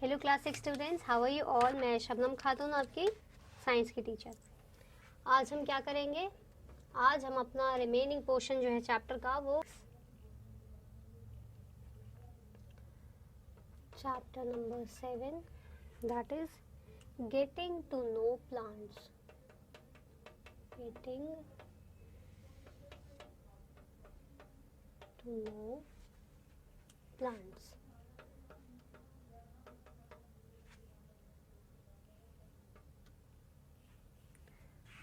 Hello class 6 students, how are you all. मैं शबनम खातून, आपकी science की टीचर। आज हम क्या करेंगे, आज हम अपना रिमेनिंग पोर्शन जो है चैप्टर का, वो chapter number 7, that is getting to know plants. Getting to know plants.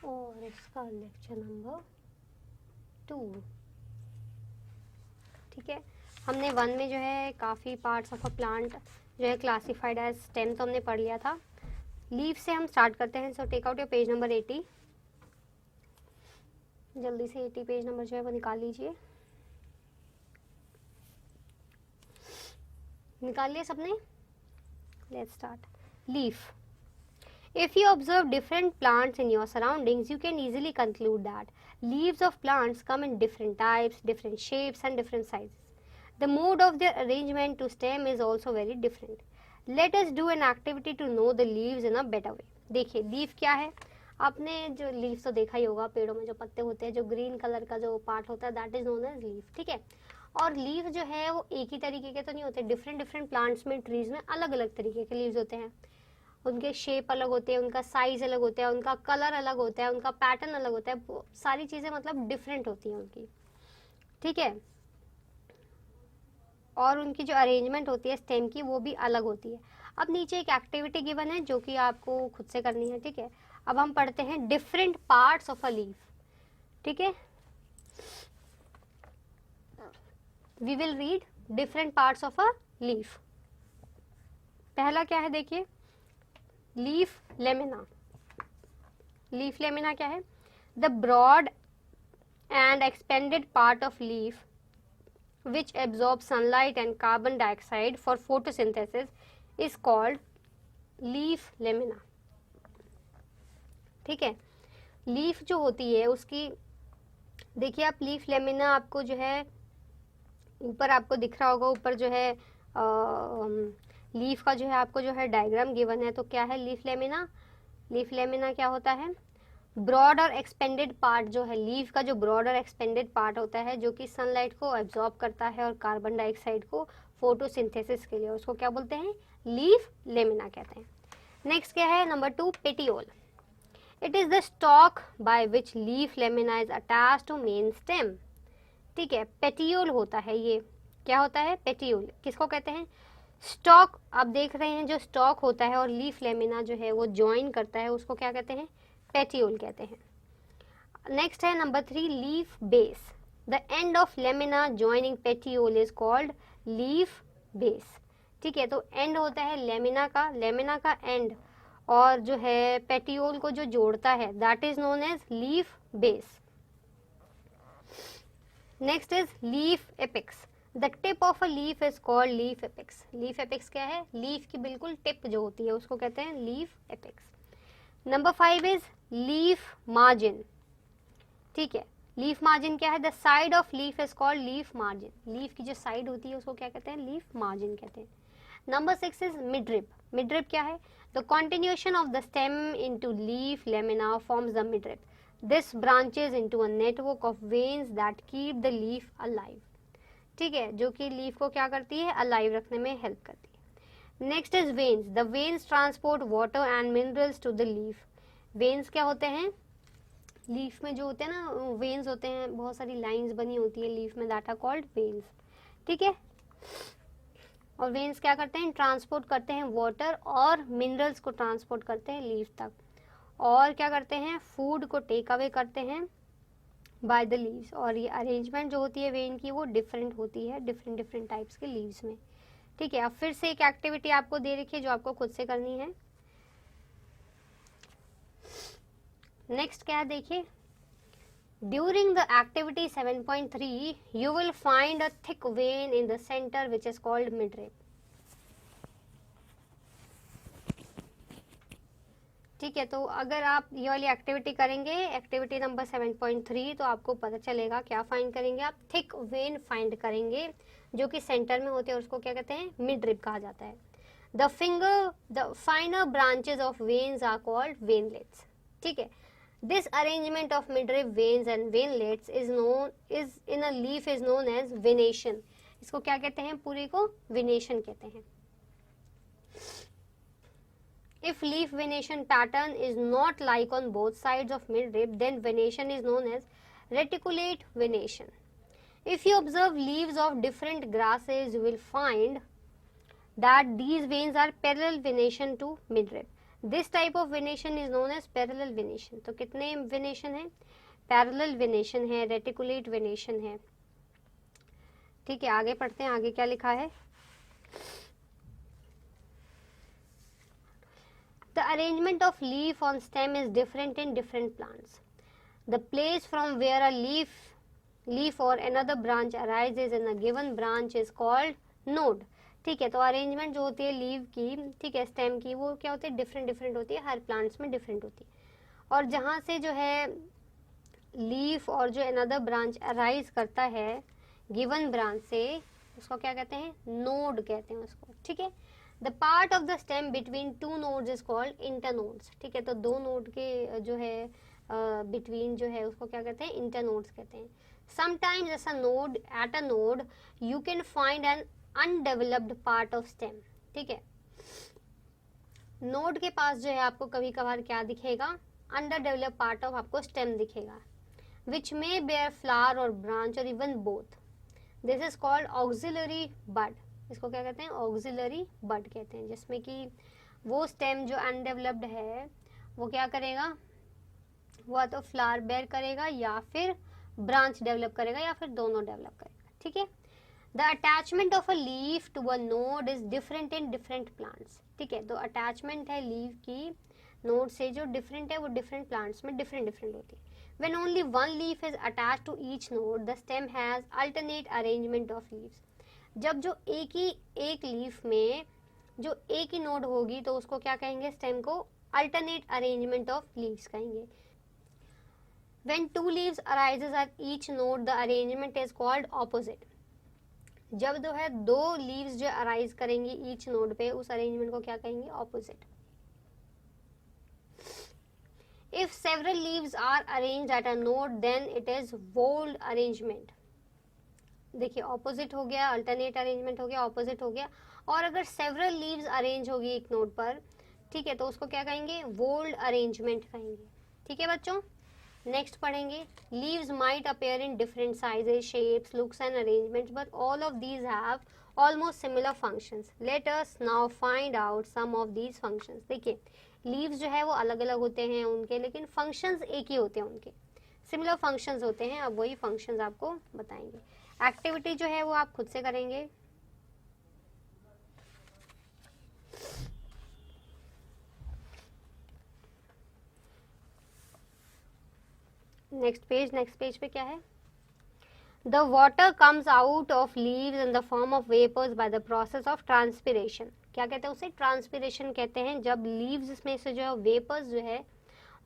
और इसका लेक्चर नंबर 2। ठीक है, हमने 1 में जो है काफ़ी पार्ट्स ऑफ अ प्लांट जो है क्लासिफाइड एज स्टेम तो हमने पढ़ लिया था। लीफ से हम स्टार्ट करते हैं। So take out your page number 80। जल्दी से 80 पेज नंबर जो है वो निकाल लीजिए। निकाल लिया सबने? Let's start. Leaf. If you observe different plants in your surroundings, you can easily conclude that leaves of plants come in different types, different shapes and different sizes. The mode of their arrangement to stem is also very different. Let us do an activity to know the leaves in a better way. देखिए leaf क्या है, आपने जो leaf तो देखा ही होगा, पेड़ों में जो पत्ते होते हैं, जो ग्रीन कलर का जो पार्ट होता है, that is known as leaf. ठीक है, और लीफ जो है वो एक ही तरीके के तो नहीं होते, डिफरेंट डिफरेंट प्लांट्स में, ट्रीज में अलग अलग तरीके के लीव्स होते हैं। उनके शेप अलग होते हैं, उनका साइज अलग होता है, उनका कलर अलग होता है, उनका पैटर्न अलग होता है, सारी चीज़ें मतलब डिफरेंट होती हैं उनकी। ठीक है, और उनकी जो अरेंजमेंट होती है स्टेम की, वो भी अलग होती है। अब नीचे एक एक्टिविटी गिवन है जो कि आपको खुद से करनी है। ठीक है, अब हम पढ़ते हैं different parts of a leaf. ठीक है, we will read different parts of a leaf. पहला क्या है, देखिए लीफ लेमिना। लीफ लेमिना क्या है? The broad and expanded part of leaf which absorb sunlight and carbon dioxide for photosynthesis is called leaf lamina. ठीक है, leaf जो होती है उसकी, देखिए आप लीफ लेमिना आपको जो है ऊपर आपको दिख रहा होगा, ऊपर जो है लीफ का जो है आपको जो है डायग्राम गिवन है। तो क्या है लीफ लेमिना? लीफ लेमिना क्या होता है? ब्रॉड और एक्सपेंडेड पार्ट जो है लीफ का, जो ब्रॉड और एक्सपेंडेड पार्ट होता है जो कि सनलाइट को एब्जॉर्ब करता है और कार्बन डाइऑक्साइड को फोटोसिंथेसिस के लिए, उसको क्या बोलते हैं? लीफ लेमिना कहते हैं। नेक्स्ट क्या है, number 2, petiole. It is the stalk by which leaf lamina is attached to main stem. ठीक है, पेटियोल होता है ये। क्या होता है? पेटियोल। किसको कहते हैं? स्टॉक। आप देख रहे हैं जो स्टॉक होता है और लीफ लेमिना जो है वो ज्वाइन करता है, उसको क्या कहते हैं? पेटियोल कहते हैं। नेक्स्ट है number 3, leaf base. The end of lamina joining petiole is called leaf base. ठीक है, तो एंड होता है लेमिना का एंड, और जो है पेटियोल को जो जोड़ता है, that is known as leaf base. Next is leaf apex. The tip of a leaf is called leaf apex. Leaf apex क्या है? लीफ की बिल्कुल टिप जो होती है उसको कहते हैं leaf apex. Number 5 is leaf margin. ठीक है, लीफ मार्जिन क्या है? The side of leaf is called leaf margin. Leaf की जो साइड होती है उसको क्या कहते हैं? लीफ मार्जिन कहते हैं। Number 6 is midrib. मिडरिब क्या है? The continuation of the stem into leaf lamina forms the midrib. This branches into a network of veins that keep the leaf alive. ठीक है, जो कि लीफ को क्या करती है? अलाइव रखने में हेल्प करती है। Next is veins. The veins transport water and minerals to the leaf. Veins क्या होते हैं? लीफ में जो होते हैं ना, वेन्स होते हैं, बहुत सारी लाइंस बनी होती है लीफ में, दैट आर कॉल्ड वेन्स। ठीक है, और वेन्स क्या करते हैं? ट्रांसपोर्ट करते हैं वाटर और मिनरल्स को ट्रांसपोर्ट करते हैं लीफ तक, और क्या करते हैं? फूड को टेक अवे करते हैं बाय द लीव्स। और ये अरेंजमेंट जो होती है वेन की, वो डिफरेंट होती है डिफरेंट डिफरेंट टाइप्स के लीव्स में। ठीक है, अब फिर से एक एक्टिविटी आपको दे रखी है जो आपको खुद से करनी है। नेक्स्ट क्या है, देखिए during the activity 7.3 you will find a thick when in the centre which is called midrib. ठीक है, तो अगर आप ये वाली एक्टिविटी करेंगे, एक्टिविटी नंबर 7.3, तो आपको पता चलेगा क्या फाइंड करेंगे आप? थिक वेन फाइंड करेंगे जो कि सेंटर में होते हैं, उसको क्या कहते हैं? मिडरिब कहा जाता है। The finer branches of veins are called veinlets. ठीक है, this arrangement of midrib veins and veinlets is in a leaf is known as venation. इसको क्या कहते हैं, पूरे को वेनेशन कहते हैं। If leaf venation pattern is not like on both sides of midrib, then venation is known as reticulate venation. If you observe leaves of different grasses, you will find that these veins are parallel venation to midrib. This type of venation is known as parallel venation. तो कितने venation है, parallel venation है, reticulate venation है। ठीक है, आगे पढ़ते हैं, आगे क्या लिखा है। The arrangement of leaf on stem is different in different plants. The place from where a leaf or another branch arises in a given branch is called node. ठीक है, तो अरेंजमेंट जो होती है लीव की, ठीक है, स्टेम की, वो क्या होती है, डिफरेंट होती है, हर प्लांट्स में डिफरेंट होती है। और जहाँ से जो है लीफ और जो अनदर ब्रांच अराइज करता है गिवन ब्रांच से, उसको क्या कहते हैं, नोड कहते हैं उसको। ठीक है, the part of the stem between two nodes is called internodes. ठीक है, तो दो नोड के जो है बिटवीन जो है उसको क्या कहते हैं, इंटरनोड्स कहते हैं। Sometimes as a node at a node you can find an undeveloped part of stem. ठीक है, नोड के पास जो है आपको कभी कभार क्या दिखेगा, अंडर डेवलप पार्ट ऑफ आपको स्टेम दिखेगा, विच मे बेयर फ्लावर और ब्रांच और even both. This is called axillary bud. इसको क्या कहते हैं, ऑक्सिलरी बड कहते हैं, जिसमें कि वो स्टेम जो अनडेवलप्ड है वो क्या करेगा, वो तो फ्लावर बेयर करेगा या फिर ब्रांच डेवलप करेगा या फिर दोनों डेवलप करेगा। ठीक है, the attachment of a leaf to a node is different in different plants. ठीक है, तो अटैचमेंट है लीफ की नोड से जो डिफरेंट है वो डिफरेंट प्लांट्स में डिफरेंट होती है। When only one leaf is attached to each node, the stem has alternate arrangement of leaves. जब जो एक लीफ में जो एक ही नोड होगी तो उसको क्या कहेंगे, स्टेम को अल्टरनेट अरेंजमेंट ऑफ लीव्स कहेंगे। When two leaves arises at each node, the arrangement is called opposite. जब जो है दो लीव्स जो अराइज करेंगी ईच नोड पे, उस अरेंजमेंट को क्या कहेंगे, opposite. If several leaves are arranged at a node, then it is whorled arrangement. देखिए, ऑपोजिट हो गया, अल्टरनेट अरेंजमेंट हो गया, ऑपोजिट हो गया। और अगर सेवरल लीव्स अरेंज होगी एक नोड पर, ठीक है, तो उसको क्या कहेंगे, वोल्ड अरेंजमेंट कहेंगे। ठीक है बच्चों, नेक्स्ट पढ़ेंगे, leaves might appear in different sizes, shapes, looks and arrangements, but all of these have almost similar functions. Let us now find out some of these functions. देखिए, लीव्स जो है वो अलग अलग होते हैं उनके, लेकिन फंक्शंस एक ही होते हैं उनके, सिमिलर फंक्शंस होते हैं। अब वही फंक्शंस आपको बताएंगे। एक्टिविटी जो है वो आप खुद से करेंगे। नेक्स्ट पेज पे क्या है, the water comes out of leaves in the form of vapours by the process of transpiration. क्या कहते हैं उसे, ट्रांसपिरेशन कहते हैं। जब लीव्स में से जो है वेपर्स जो है,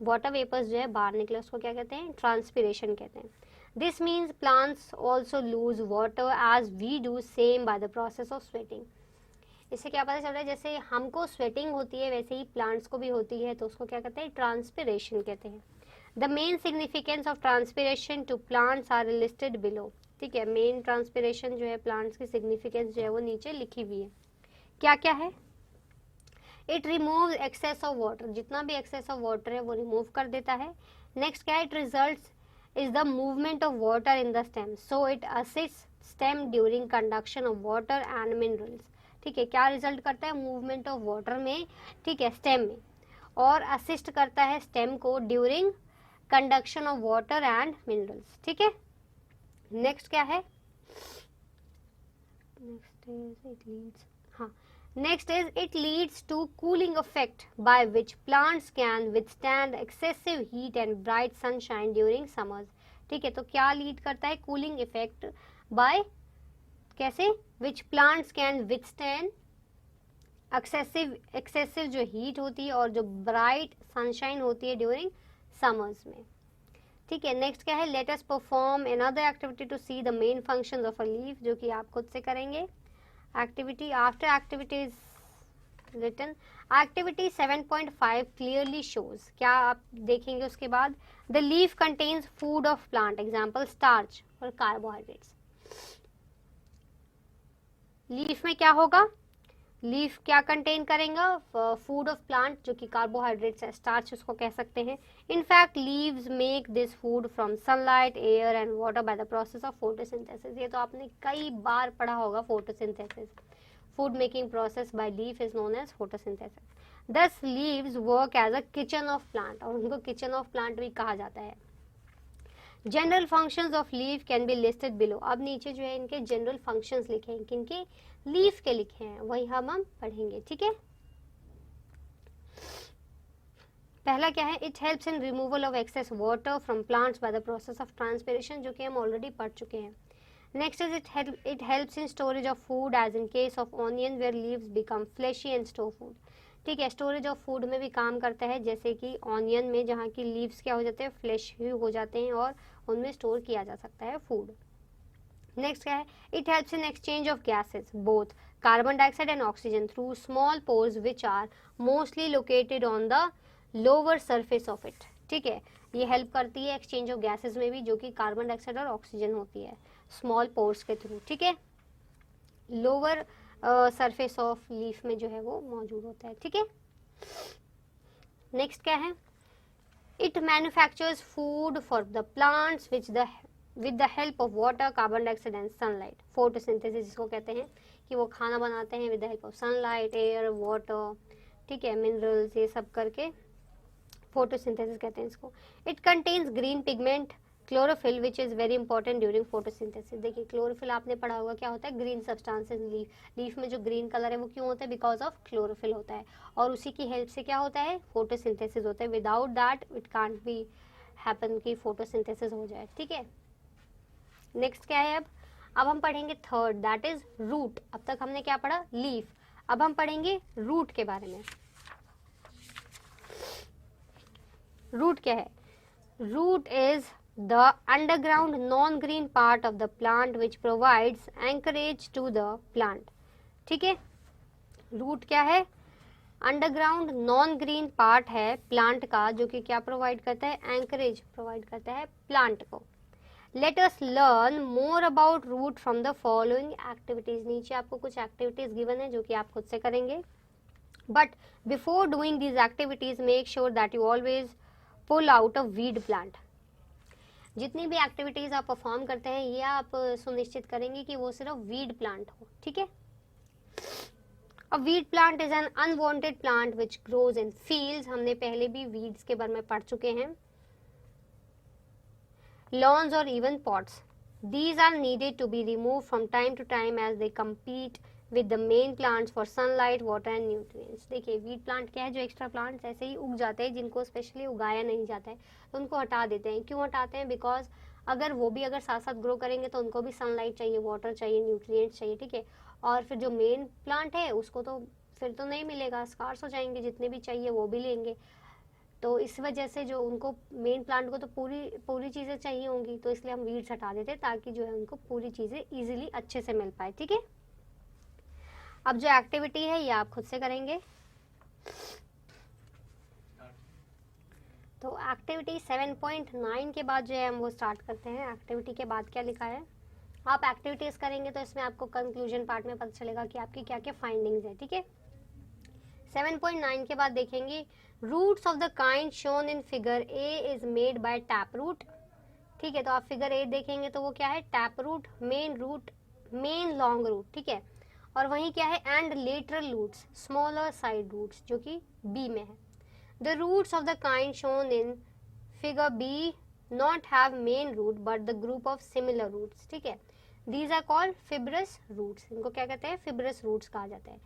वाटर वेपर्स जो है बाहर निकले, उसको क्या कहते हैं, ट्रांसपिरेशन कहते हैं। This means plants also lose water as we do, same by the process of sweating. इससे क्या पता चल रहा है, जैसे हमको स्वेटिंग होती है वैसे ही प्लांट्स को भी होती है, तो उसको क्या कहते हैं, ट्रांसपिरेशन कहते हैं। The main significance of transpiration to plants are listed below. ठीक है, मेन ट्रांसपिरेशन जो है प्लांट्स की सिग्निफिकेंस जो है वो नीचे लिखी हुई है। क्या क्या है, it remove excess of water, जितना भी एक्सेस ऑफ वाटर है वो रिमूव कर देता है। नेक्स्ट क्या है, it results is the movement of water in the stem, so it assist stem during conduction of water and minerals. ठीक है, क्या रिजल्ट करता है, मूवमेंट ऑफ वाटर में, ठीक है, स्टेम में, और असिस्ट करता है स्टेम को during conduction of water and minerals. ठीक है, नेक्स्ट क्या है, next is it leads to cooling effect by which plants can withstand excessive heat and bright sunshine during summers. ठीक है, तो क्या लीड करता है, कूलिंग इफेक्ट बाय, कैसे, विच प्लांट्स कैन विथस्टैंड एक्सेसिव जो हीट होती है और जो ब्राइट सनशाइन होती है ड्यूरिंग समर्स में। ठीक है, नेक्स्ट क्या है, let us perform another activity to see the main functions of a leaf, जो कि आप खुद से करेंगे। Activity, after activities written. Activity 7.5 clearly shows. क्या आप देखेंगे उसके बाद? The leaf contains food of plant, example starch और carbohydrates. लीफ में क्या होगा? लीफ क्या कंटेन करेगा? फूड ऑफ प्लांट, जो कि कार्बोहाइड्रेट्स है, स्टार्च उसको कह सकते हैं. In fact leaves make this food from sunlight, air and water by the process of photosynthesis. ये तो आपने कई बार पढ़ा होगा, photosynthesis. Food making process by leaf is known as photosynthesis. Thus leaves work as a kitchen of plant, और उनको kitchen of plant भी कहा जाता है. General functions of leaf can be listed below. अब नीचे जो है इनके जनरल फंक्शंस लिखे हैं, किनके? लीफ के लिखे हैं, वही हम पढ़ेंगे. ठीक है, पहला क्या है? It helps in removal of excess water from plants by the process of transpiration, जो कि हम ऑलरेडी पढ़ चुके हैं. Next is it helps in storage of food as in case of onion where leaves become fleshy and store food. ठीक है, storage of food में भी काम करता है, जैसे कि ऑनियन में, जहाँ की लीव्स क्या हो जाते हैं? फ्लेश हो जाते हैं और उनमें स्टोर किया जा सकता है फूड. नेक्स्ट क्या है? It helps in exchange of gases both carbon dioxide and oxygen through small pores which are mostly located on the lower surface of it. ठीक है, ये हेल्प करती है एक्सचेंज ऑफ गैसेस में भी, जो कि कार्बन डाइऑक्साइड और ऑक्सीजन होती है, स्मॉल पोर्स के थ्रू. ठीक है, लोअर सरफेस ऑफ लीफ में जो है वो मौजूद होता है. ठीक है, नेक्स्ट क्या है? It manufactures food for the plants with the help of water, carbon dioxide and sunlight. Photosynthesis जिसको कहते हैं, कि वो खाना बनाते हैं with the help of sunlight, air, water. ठीक है, मिनरल्स, ये सब करके फोटोसिंथेसिस कहते हैं इसको. It contains green pigment chlorophyll which is very important during photosynthesis. देखिए, क्लोरोफिल आपने पढ़ा होगा, क्या होता है? Green substances. लीफ में जो ग्रीन कलर है वो क्यों होता है? बिकॉज ऑफ क्लोरोफिल होता है, और उसी की हेल्प से क्या होता है? फोटोसिंथेसिस होता है. Without that it can't be happen कि फोटोसिंथेसिस हो जाए. ठीक है, नेक्स्ट क्या है? अब हम पढ़ेंगे थर्ड, दैट इज रूट. अब तक हमने क्या पढ़ा? लीफ. अब हम पढ़ेंगे रूट के बारे में. रूट क्या है? Root is the underground non-green part of the plant which provides anchorage to the plant. ठीक है, रूट क्या है? अंडरग्राउंड नॉन ग्रीन पार्ट है प्लांट का, जो कि क्या प्रोवाइड करता है? एंकरेज प्रोवाइड करता है प्लांट को. Let us learn more about root from the following activities. नीचे आपको कुछ एक्टिविटीज गिवन है, जो कि आप खुद से करेंगे. But before doing these activities make sure that you always pull out a weed plant. जितनी भी एक्टिविटीज आप परफॉर्म करते हैं, ये आप सुनिश्चित करेंगे कि वो सिर्फ वीड प्लांट हो. ठीक है, a weed plant is an unwanted plant which grows in fields. हमने पहले भी वीड्स के बारे में पढ़ चुके हैं. लॉन्स और even pots. These are needed to be remove from time to time as they compete with the main plants for sunlight, water and nutrients. देखिए, वीड प्लांट क्या है? जो एक्स्ट्रा प्लांट्स ऐसे ही उग जाते हैं, जिनको स्पेशली उगाया नहीं जाता है, तो उनको हटा देते हैं. क्यों हटाते हैं? बिकॉज अगर वो भी अगर साथ साथ ग्रो करेंगे तो उनको भी सनलाइट चाहिए, वाटर चाहिए, न्यूट्रिएंट्स चाहिए. ठीक है, और फिर जो मेन प्लांट है उसको तो फिर तो नहीं मिलेगा, स्कार्स हो जाएंगे, जितने भी चाहिए वो भी लेंगे. तो इस वजह से जो उनको मेन प्लांट को तो पूरी चीज़ें चाहिए होंगी, तो इसलिए हम वीड्स हटा देते हैं, ताकि जो है उनको पूरी चीज़ें ईजिली अच्छे से मिल पाए. ठीक है, अब जो एक्टिविटी है ये आप खुद से करेंगे. तो एक्टिविटी 7.9 के बाद जो है हम वो स्टार्ट करते हैं. एक्टिविटी के बाद क्या लिखा है? आप एक्टिविटीज करेंगे तो इसमें आपको कंक्लूजन पार्ट में पता चलेगा कि आपकी क्या क्या फाइंडिंग्स है. ठीक है, 7.9 के बाद देखेंगे roots of the kind shown in figure A is made by tap root. ठीक है, तो आप फिगर ए देखेंगे तो वो क्या है? Tap root, main long root. ठीक है, और वहीं क्या है? And lateral roots, smaller side roots, जो कि बी में है. The roots of the kind shown in figure B not have main root but the group of similar roots. ठीक है, these are called fibrous roots. इनको क्या कहते हैं? फिब्रस रूट्स कहा जाता है.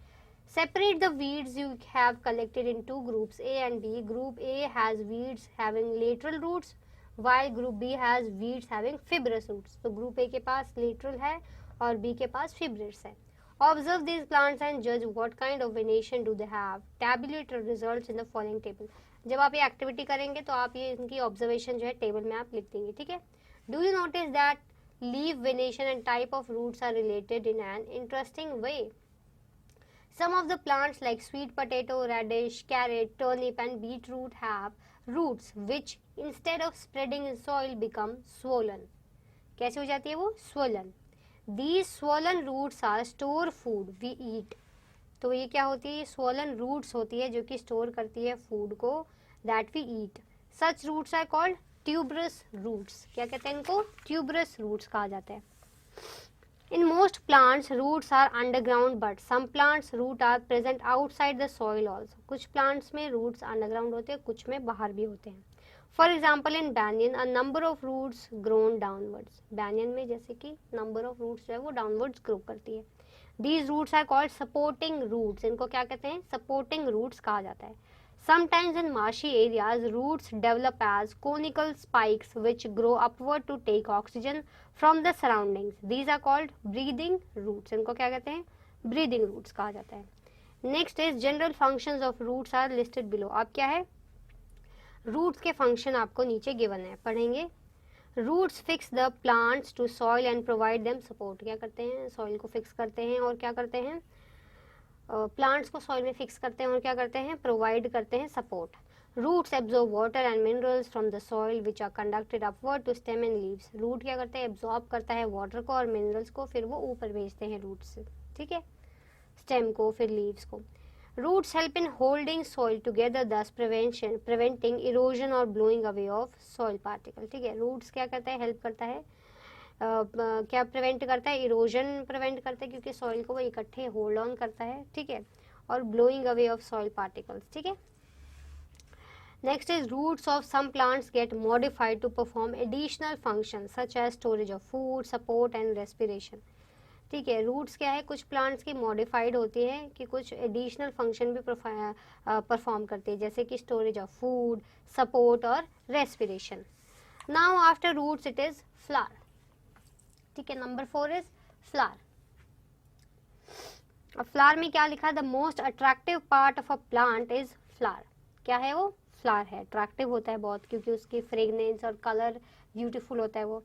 Separate the weeds you have collected in two groups A and B. Group A has weeds having lateral roots while group B has weeds having fibrous roots. तो group A के पास lateral है और B के पास fibrous है. Observe these plants and judge what kind of venation do they have. Tabulate the results in the following table. जब आप ये activity करेंगे तो आप ये इनकी ऑब्जर्वेशन जो है टेबल में आप लिख देंगे. ठीक है, do you notice that leaf venation and type of roots are related in an interesting way. Some of the plants like sweet potato, radish, carrot, turnip and beetroot have roots which instead of spreading in soil become swollen. कैसे हो जाती है वो? swollen. These swollen roots are store food we eat. तो ये क्या होती है? swollen roots होती है जो कि स्टोर करती है फूड को that we eat. Such roots are called tuberous roots. क्या कहते हैं इनको? tuberous roots कहा जाता है. In most plants, roots are underground, but some plants root are present outside the soil also. कुछ plants में roots underground होते हैं, कुछ में बाहर भी होते हैं. For example, in banyan, a number of roots grown downwards. banyan में जैसे कि number of roots जो है वो downwards grow करती है. These roots are called supporting roots. इनको क्या कहते हैं? supporting roots कहा जाता है. Sometimes in marshy areas, roots develop as conical spikes which grow upward to take oxygen from the surroundings. These are called breathing roots. इनको क्या कहते हैं? breathing roots कहा जाता है. Next is general functions of roots are listed below. अब क्या है? roots के function आपको नीचे given है, पढ़ेंगे. Roots fix the plants to soil and provide them support. क्या करते हैं? soil को fix करते हैं और क्या करते हैं? प्लांट्स को सॉइल में फिक्स करते हैं और क्या करते हैं? प्रोवाइड करते हैं support. Roots absorb water and minerals from the soil which are conducted upward to stem and leaves. Root क्या करते हैं? एब्जॉर्ब करता है वाटर को और मिनरल्स को, फिर वो ऊपर भेजते हैं रूट से, ठीक है, स्टेम को, फिर लीव्स को. Roots help in holding soil together, thus preventing erosion और blowing away of soil particle. ठीक है, रूट्स क्या करता है? हेल्प करता है, क्या प्रिवेंट करता है? इरोजन प्रिवेंट करता है क्योंकि सॉइल को वो इकट्ठे होल्ड ऑन करता है, ठीक है, और blowing away of soil particles. ठीक है. Next is roots of some plants get modified to perform additional function such as storage of food, support and respiration. ठीक है, रूट्स क्या है? कुछ प्लांट्स की मॉडिफाइड होती है कि कुछ एडिशनल फंक्शन भी परफॉर्म करती है, जैसे कि स्टोरेज ऑफ फूड, सपोर्ट और respiration. Now after roots it is flower. ठीक है, नंबर 4 इज फ्लावर. अब फ्लावर में क्या लिखा है? The most attractive part of a plant is flower. क्या है वो? फ्लावर है. अट्रैक्टिव होता है बहुत क्योंकि उसकी फ्रेगनेंस और कलर ब्यूटीफुल होता है वो.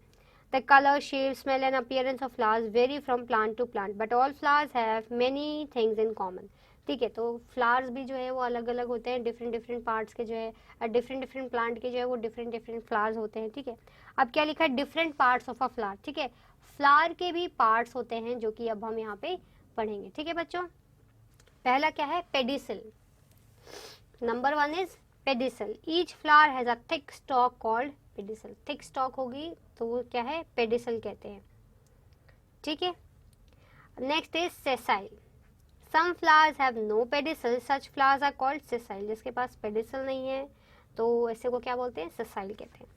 The colour, shape, smell and appearance of flowers vary from plant to plant but all flowers have many things in common. ठीक है, तो फ्लावर्स भी जो है वो अलग अलग होते हैं, डिफरेंट डिफरेंट पार्ट्स के जो है, डिफरेंट डिफरेंट प्लांट के जो है वो डिफरेंट डिफरेंट फ्लावर्स होते हैं. ठीक है, अब क्या लिखा है? Different parts of a flower. ठीक है, फ्लावर के भी पार्ट्स होते हैं जो कि अब हम यहाँ पे पढ़ेंगे. ठीक है बच्चों, पहला क्या है? Pedicel. Number 1 is pedicel. Each flower has a thick stock called pedicel. Thick stock होगी तो वो क्या है? पेडिसल कहते हैं. ठीक है. Next is sessile. Some flowers have no pedicel, such flowers are called sessile. जिसके पास पेडिसल नहीं है तो ऐसे को क्या बोलते हैं? सेसाइल कहते हैं.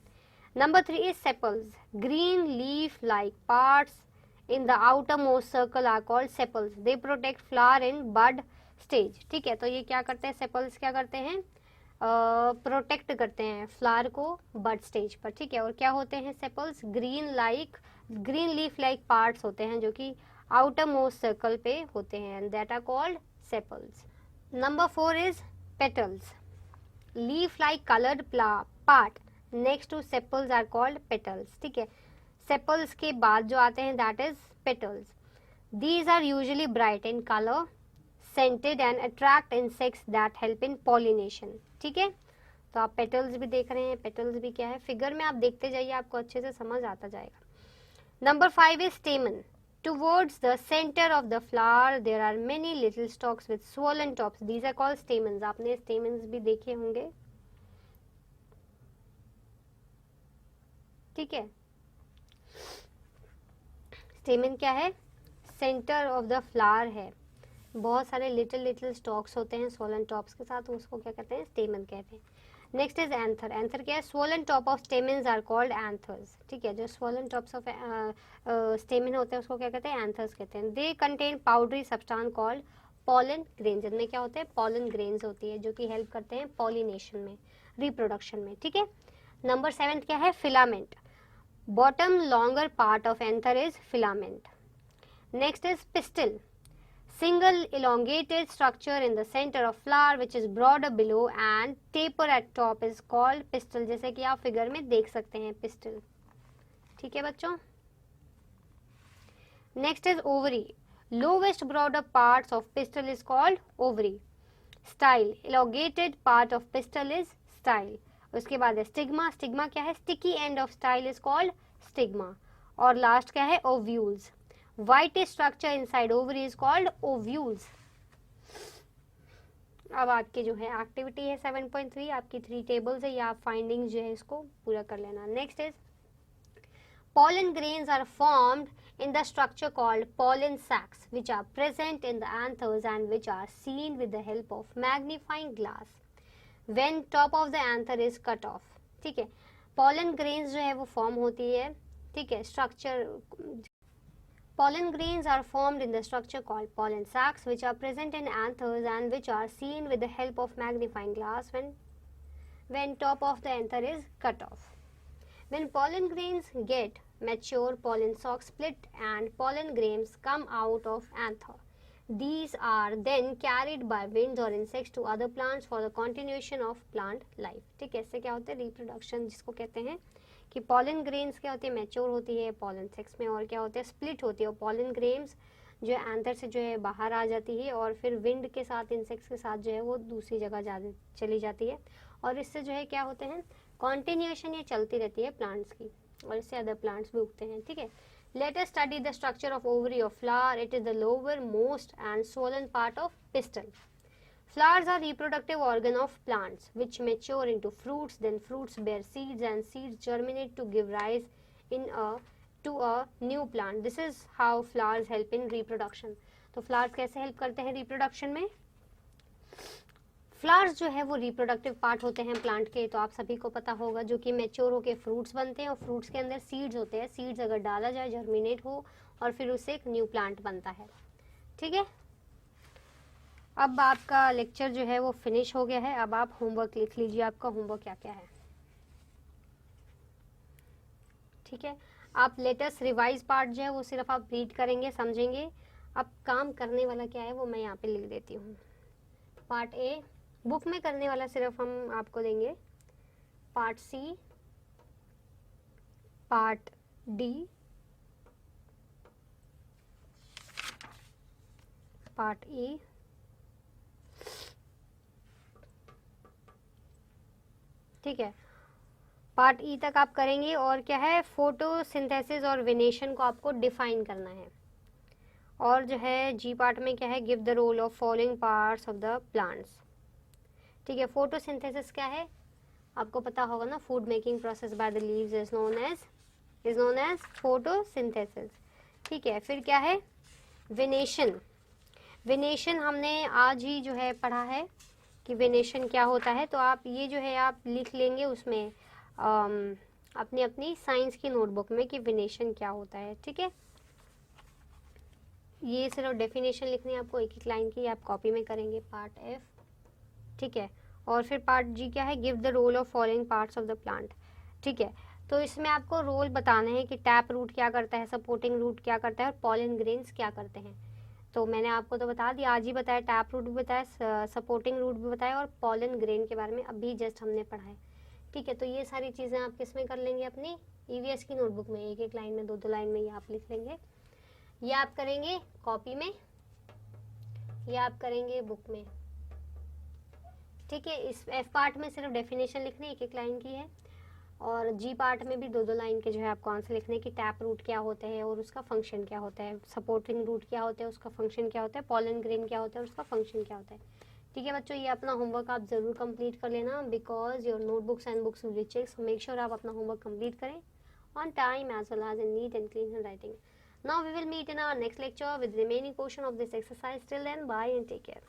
Number 3 is sepals. Green leaf-like parts in the outermost circle are called sepals. They protect flower in bud stage. ठीक है, तो ये क्या करते हैं? sepals क्या करते हैं? प्रोटेक्ट करते हैं फ्लावर को बड स्टेज पर. ठीक है, और क्या होते हैं sepals? Green leaf like parts होते हैं जो कि आउटर मोस्ट सर्कल पे होते हैं, and that are called sepals. Number 4 is petals. Leaf-like colored part next to sepals are called petals. ठीक है, सेपल्स के बाद जो आते हैं that is petals. These are usually bright in colour, scented and attract insects that help in pollination. ठीक है, तो आप पेटल्स भी देख रहे हैं. पेटल्स भी क्या है? फिगर में आप देखते जाइए, आपको अच्छे से समझ आता जाएगा. Number 5 is stamen. Towards the centre of the flower there are many little stalks with swollen tops. These are called stamens. आपने स्टेमन्स भी देखे होंगे. ठीक है, स्टेमन क्या है? सेंटर ऑफ द फ्लावर है, बहुत सारे लिटिल लिटिल स्टॉक्स होते हैं स्वोलन टॉप्स के साथ, उसको क्या कहते हैं? स्टेमन कहते हैं. Next is anther. एंथर क्या है? Swollen top of stamens are called anthers. ठीक है, जो स्वोलन टॉप्स ऑफ स्टेमन होते हैं उसको क्या कहते हैं? एंथर्स कहते हैं. They contain powdery substance called pollen grains. इनमें क्या होते हैं? पॉलन ग्रेन्स होती है जो कि हेल्प करते हैं पॉलिनेशन में, रिप्रोडक्शन में. ठीक है. नंबर 7 क्या है? Filament. Bottom longer part of anther is filament. Next is pistil. Single elongated structure in the center of flower which is broader below and taper at top is called pistil. जैसे कि आप figure में देख सकते हैं pistil. ठीक है बच्चों. Next is ovary. Lowest broader parts of pistil is called ovary. Style, elongated part of pistil is style. उसके बाद है स्टिग्मा. स्टिग्मा क्या है? Sticky end of style is called stigma. और लास्ट क्या है? Ovules. White structure inside ovary is called ovules. अब आपकी जो है एक्टिविटी है 7.3, आपकी 3 टेबल्स है, या आप फाइंडिंग्स जो है इसको पूरा कर लेना. Next is pollen grains are formed in the structure called pollen sacs, which are present in the anthers and which are seen with the help of magnifying glass when top of the anther is cut off. ठीक है, pollen grains जो है वो form होती है. ठीक है, structure pollen grains are formed in the structure called pollen sacs, which are present in anthers and which are seen with the help of magnifying glass when top of the anther is cut off. When pollen grains get mature, pollen sacs split and pollen grains come out of anther. These are then carried by winds or insects to other plants for the continuation of plant life. ठीक है, इससे क्या होता है? Reproduction जिसको कहते हैं कि pollen grains क्या होती है? मैच्योर होती है pollen sacs में, और क्या होता है? स्प्लिट होती है, और pollen grains जो है एंथर से जो है बाहर आ जाती है और फिर विंड के साथ, इंसेक्ट्स के साथ जो है वो दूसरी जगह चली जाती है, और इससे जो है क्या होते हैं? कॉन्टिन्यूएशन ये चलती रहती है प्लांट्स की, और इससे अदर प्लांट्स भी उगते हैं. ठीक है, let us study the structure of ovary of flower. It is the lower most and swollen part of pistil. Flowers are reproductive organ of plants which mature into fruits. Then fruits bear seeds and seeds germinate to give rise to a new plant. This is how flowers help in reproduction. तो flowers कैसे help करते हैं reproduction में? Flowers जो है वो reproductive part होते हैं प्लांट के, तो आप सभी को पता होगा, जो कि मैच्योर होके फ्रूट्स बनते हैं, और फ्रूट्स के अंदर सीड्स होते हैं. सीड्स अगर डाला जाए, जर्मिनेट हो, और फिर उससे एक न्यू प्लांट बनता है. ठीक है, अब आपका लेक्चर जो है वो फिनिश हो गया है. अब आप होमवर्क लिख लीजिए, आपका होमवर्क क्या क्या है. ठीक है, आप लेटेस्ट रिवाइज पार्ट जो है वो सिर्फ आप रीड करेंगे, समझेंगे. अब काम करने वाला क्या है वो मैं यहाँ पे लिख देती हूँ. पार्ट ए बुक में करने वाला सिर्फ हम आपको देंगे. Part C, part D, part E, ठीक है, पार्ट ई तक आप करेंगे. और क्या है? फोटोसिंथेसिस और वेनेशन को आपको डिफाइन करना है. और जो है जी पार्ट में क्या है? Give the role of following parts of the plants. ठीक है, फोटोसिंथेसिस क्या है? आपको पता होगा ना, food making process by the leaves is known as photosynthesis. ठीक है, फिर क्या है? वेनेशन. वेनेशन हमने आज ही जो है पढ़ा है कि वेनेशन क्या होता है, तो आप ये जो है आप लिख लेंगे उसमें अपनी अपनी साइंस की नोटबुक में कि वेनेशन क्या होता है. ठीक है, ये सिर्फ डेफिनेशन लिखनी है आपको, एक एक लाइन की, आप कॉपी में करेंगे. Part F. ठीक है, और फिर पार्ट जी क्या है? Give the role of following parts of the plant. ठीक है, तो इसमें आपको रोल बताना है कि टैप रूट क्या करता है, सपोर्टिंग रूट क्या करता है, और पॉलन ग्रेन्स क्या करते हैं. तो मैंने आपको तो बता दिया, आज ही बताया, टैप रूट भी बताया, सपोर्टिंग रूट भी बताया, और पॉलन ग्रेन के बारे में अभी जस्ट हमने पढ़ा है. ठीक है, तो ये सारी चीज़ें आप किस में कर लेंगे? अपनी ईवीएस की नोटबुक में, एक एक लाइन में, दो दो लाइन में ये आप लिख लेंगे. ये आप करेंगे कॉपी में, ये आप करेंगे बुक में. ठीक है, इस एफ पार्ट में सिर्फ डेफिनेशन लिखने, एक एक लाइन की है, और जी पार्ट में भी दो दो लाइन के जो है आपको आंसर लिखने कि टैप रूट क्या होता है और उसका फंक्शन क्या होता है, सपोर्टिंग रूट क्या होता है, उसका फंक्शन क्या होता है, पॉलन ग्रेन क्या होता है और उसका फंक्शन क्या होता है. ठीक है बच्चों, ये अपना होमवर्क आप जरूर कंप्लीट कर लेना, because your notebooks and books will be check, so make sure आप अपना होमवर्क कंप्लीट करें on time as well as in neat and clean handwriting. Now we will meet in our next lecture with the remaining portion of this exercise. Till then, bye and take care.